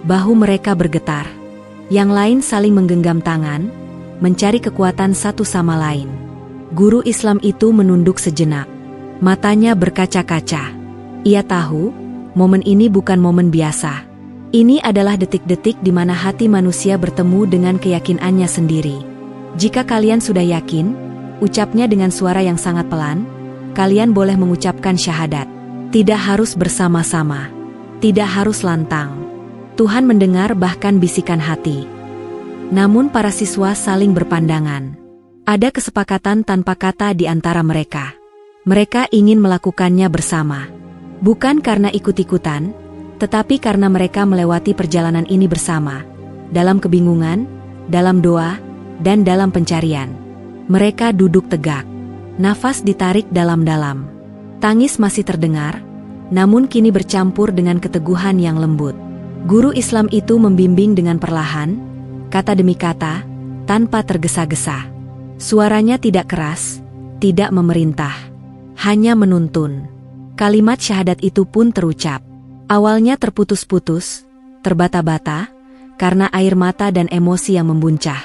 C: Bahu mereka bergetar. Yang lain saling menggenggam tangan, mencari kekuatan satu sama lain. Guru Islam itu menunduk sejenak. Matanya berkaca-kaca. Ia tahu, momen ini bukan momen biasa. Ini adalah detik-detik di mana hati manusia bertemu dengan keyakinannya sendiri. Jika kalian sudah yakin, ucapnya dengan suara yang sangat pelan, kalian boleh mengucapkan syahadat. Tidak harus bersama-sama. Tidak harus lantang. Tuhan mendengar bahkan bisikan hati. Namun para siswa saling berpandangan. Ada kesepakatan tanpa kata di antara mereka. Mereka ingin melakukannya bersama. Bukan karena ikut-ikutan, tetapi karena mereka melewati perjalanan ini bersama. Dalam kebingungan, dalam doa, dan dalam pencarian. Mereka duduk tegak. Nafas ditarik dalam-dalam. Tangis masih terdengar, namun kini bercampur dengan keteguhan yang lembut. Guru Islam itu membimbing dengan perlahan, kata demi kata, tanpa tergesa-gesa. Suaranya tidak keras, tidak memerintah, hanya menuntun. Kalimat syahadat itu pun terucap. Awalnya terputus-putus, terbata-bata, karena air mata dan emosi yang membuncah.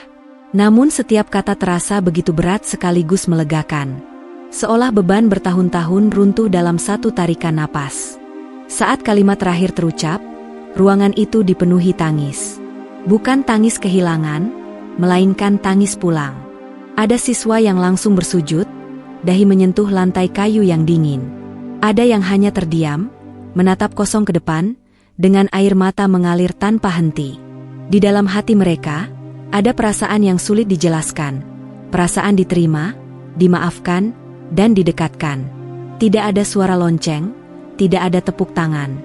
C: Namun setiap kata terasa begitu berat sekaligus melegakan. Seolah beban bertahun-tahun runtuh dalam satu tarikan napas. Saat kalimat terakhir terucap, ruangan itu dipenuhi tangis. Bukan tangis kehilangan, melainkan tangis pulang. Ada siswa yang langsung bersujud, dahi menyentuh lantai kayu yang dingin. Ada yang hanya terdiam, menatap kosong ke depan, dengan air mata mengalir tanpa henti. Di dalam hati mereka, ada perasaan yang sulit dijelaskan. Perasaan diterima, dimaafkan, dan didekatkan. Tidak ada suara lonceng, tidak ada tepuk tangan.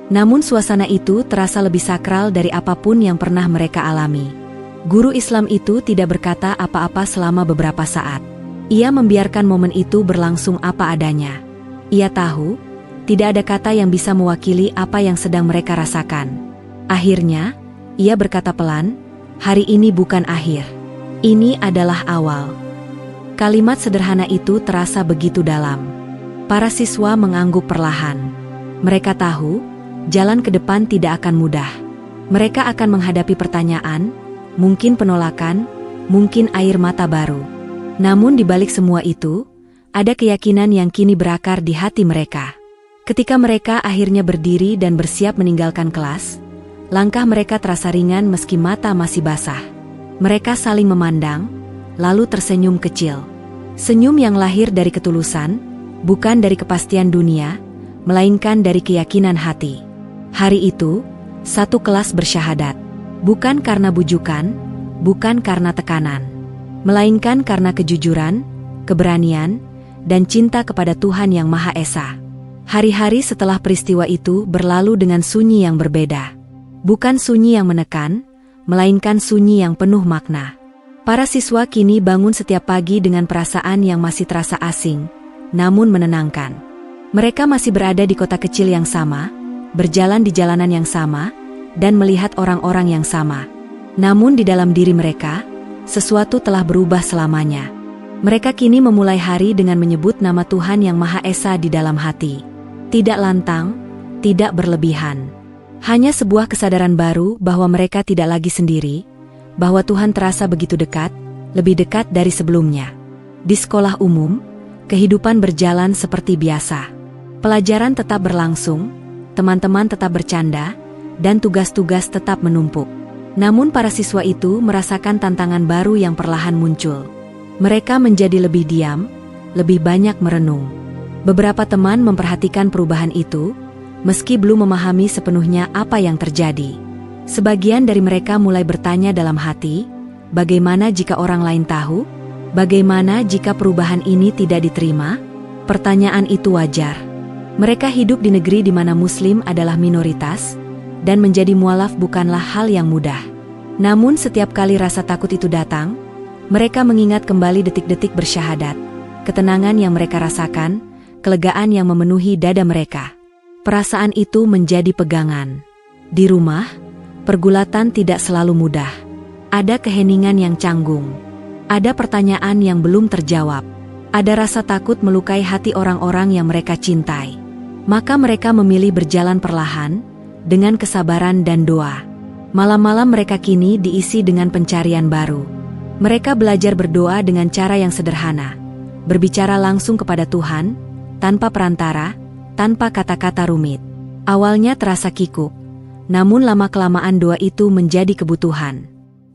C: Namun suasana itu terasa lebih sakral dari apapun yang pernah mereka alami. Guru Islam itu tidak berkata apa-apa selama beberapa saat. Ia membiarkan momen itu berlangsung apa adanya. Ia tahu, tidak ada kata yang bisa mewakili apa yang sedang mereka rasakan. Akhirnya, ia berkata pelan, hari ini bukan akhir. Ini adalah awal. Kalimat sederhana itu terasa begitu dalam. Para siswa mengangguk perlahan. Mereka tahu, jalan ke depan tidak akan mudah. Mereka akan menghadapi pertanyaan, mungkin penolakan, mungkin air mata baru. Namun di balik semua itu, ada keyakinan yang kini berakar di hati mereka. Ketika mereka akhirnya berdiri dan bersiap meninggalkan kelas, langkah mereka terasa ringan meski mata masih basah. Mereka saling memandang, lalu tersenyum kecil. Senyum yang lahir dari ketulusan, bukan dari kepastian dunia, melainkan dari keyakinan hati. Hari itu, satu kelas bersyahadat. Bukan karena bujukan, bukan karena tekanan, melainkan karena kejujuran, keberanian, dan cinta kepada Tuhan Yang Maha Esa. Hari-hari setelah peristiwa itu berlalu dengan sunyi yang berbeda. Bukan sunyi yang menekan, melainkan sunyi yang penuh makna. Para siswa kini bangun setiap pagi dengan perasaan yang masih terasa asing, namun menenangkan. Mereka masih berada di kota kecil yang sama, berjalan di jalanan yang sama, dan melihat orang-orang yang sama. Namun di dalam diri mereka, sesuatu telah berubah selamanya. Mereka kini memulai hari dengan menyebut nama Tuhan Yang Maha Esa di dalam hati. Tidak lantang, tidak berlebihan. Hanya sebuah kesadaran baru bahwa mereka tidak lagi sendiri, bahwa Tuhan terasa begitu dekat, lebih dekat dari sebelumnya. Di sekolah umum, kehidupan berjalan seperti biasa. Pelajaran tetap berlangsung, teman-teman tetap bercanda, dan tugas-tugas tetap menumpuk. Namun para siswa itu merasakan tantangan baru yang perlahan muncul. Mereka menjadi lebih diam, lebih banyak merenung. Beberapa teman memperhatikan perubahan itu, meski belum memahami sepenuhnya apa yang terjadi. Sebagian dari mereka mulai bertanya dalam hati, bagaimana jika orang lain tahu? Bagaimana jika perubahan ini tidak diterima? Pertanyaan itu wajar. Mereka hidup di negeri di mana Muslim adalah minoritas, dan menjadi mualaf bukanlah hal yang mudah. Namun setiap kali rasa takut itu datang, mereka mengingat kembali detik-detik bersyahadat, ketenangan yang mereka rasakan, kelegaan yang memenuhi dada mereka. Perasaan itu menjadi pegangan. Di rumah, pergulatan tidak selalu mudah. Ada keheningan yang canggung. Ada pertanyaan yang belum terjawab. Ada rasa takut melukai hati orang-orang yang mereka cintai. Maka mereka memilih berjalan perlahan, dengan kesabaran dan doa. Malam-malam mereka kini diisi dengan pencarian baru. Mereka belajar berdoa dengan cara yang sederhana. Berbicara langsung kepada Tuhan, tanpa perantara, tanpa kata-kata rumit. Awalnya terasa kikuk, namun lama-kelamaan doa itu menjadi kebutuhan.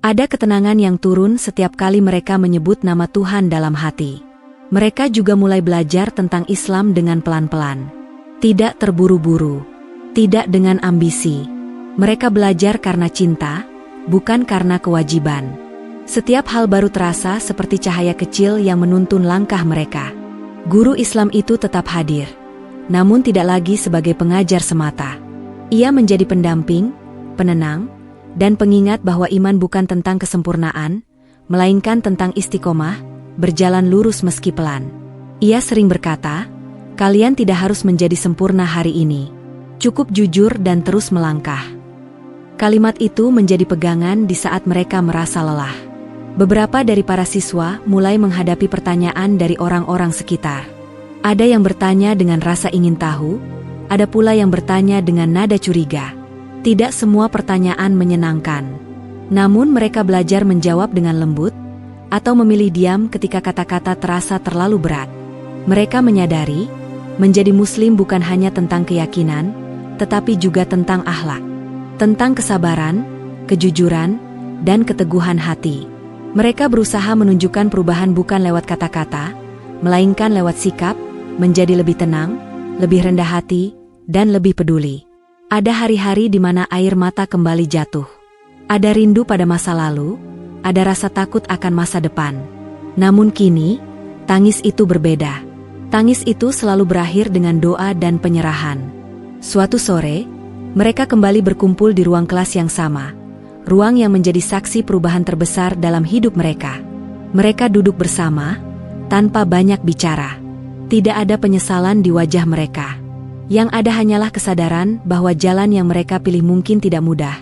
C: Ada ketenangan yang turun setiap kali mereka menyebut nama Tuhan dalam hati. Mereka juga mulai belajar tentang Islam dengan pelan-pelan. Tidak terburu-buru, tidak dengan ambisi. Mereka belajar karena cinta, bukan karena kewajiban. Setiap hal baru terasa seperti cahaya kecil yang menuntun langkah mereka. Guru Islam itu tetap hadir, namun tidak lagi sebagai pengajar semata. Ia menjadi pendamping, penenang, dan pengingat bahwa iman bukan tentang kesempurnaan, melainkan tentang istiqomah, berjalan lurus meski pelan. Ia sering berkata, kalian tidak harus menjadi sempurna hari ini. Cukup jujur dan terus melangkah. Kalimat itu menjadi pegangan di saat mereka merasa lelah. Beberapa dari para siswa mulai menghadapi pertanyaan dari orang-orang sekitar. Ada yang bertanya dengan rasa ingin tahu, ada pula yang bertanya dengan nada curiga. Tidak semua pertanyaan menyenangkan. Namun mereka belajar menjawab dengan lembut, atau memilih diam ketika kata-kata terasa terlalu berat. Mereka menyadari, menjadi Muslim bukan hanya tentang keyakinan, tetapi juga tentang akhlak. Tentang kesabaran, kejujuran, dan keteguhan hati. Mereka berusaha menunjukkan perubahan bukan lewat kata-kata, melainkan lewat sikap, menjadi lebih tenang, lebih rendah hati, dan lebih peduli. Ada hari-hari di mana air mata kembali jatuh. Ada rindu pada masa lalu, ada rasa takut akan masa depan. Namun kini, tangis itu berbeda. Tangis itu selalu berakhir dengan doa dan penyerahan. Suatu sore, mereka kembali berkumpul di ruang kelas yang sama. Ruang yang menjadi saksi perubahan terbesar dalam hidup mereka. Mereka duduk bersama, tanpa banyak bicara. Tidak ada penyesalan di wajah mereka. Yang ada hanyalah kesadaran bahwa jalan yang mereka pilih mungkin tidak mudah,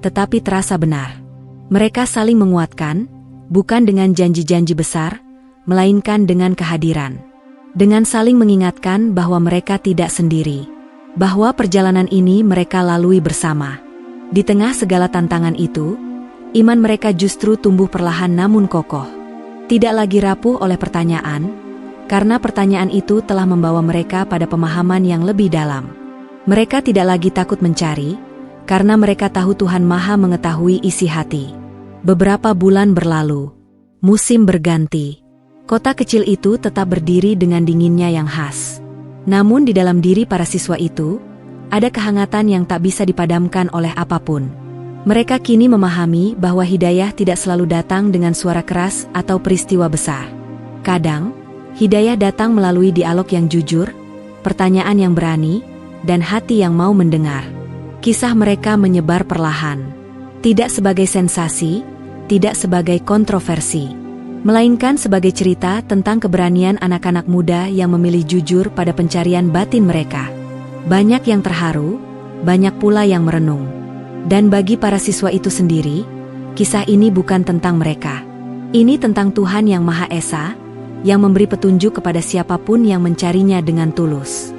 C: tetapi terasa benar. Mereka saling menguatkan, bukan dengan janji-janji besar, melainkan dengan kehadiran. Dengan saling mengingatkan bahwa mereka tidak sendiri. Bahwa perjalanan ini mereka lalui bersama. Di tengah segala tantangan itu, iman mereka justru tumbuh perlahan namun kokoh. Tidak lagi rapuh oleh pertanyaan, karena pertanyaan itu telah membawa mereka pada pemahaman yang lebih dalam. Mereka tidak lagi takut mencari, karena mereka tahu Tuhan Maha mengetahui isi hati. Beberapa bulan berlalu, musim berganti. Kota kecil itu tetap berdiri dengan dinginnya yang khas. Namun di dalam diri para siswa itu, ada kehangatan yang tak bisa dipadamkan oleh apapun. Mereka kini memahami bahwa hidayah tidak selalu datang dengan suara keras atau peristiwa besar. Kadang, hidayah datang melalui dialog yang jujur, pertanyaan yang berani, dan hati yang mau mendengar. Kisah mereka menyebar perlahan. Tidak sebagai sensasi, tidak sebagai kontroversi, melainkan sebagai cerita tentang keberanian anak-anak muda yang memilih jujur pada pencarian batin mereka. Banyak yang terharu, banyak pula yang merenung. Dan bagi para siswa itu sendiri, kisah ini bukan tentang mereka. Ini tentang Tuhan yang Maha Esa, yang memberi petunjuk kepada siapapun yang mencarinya dengan tulus.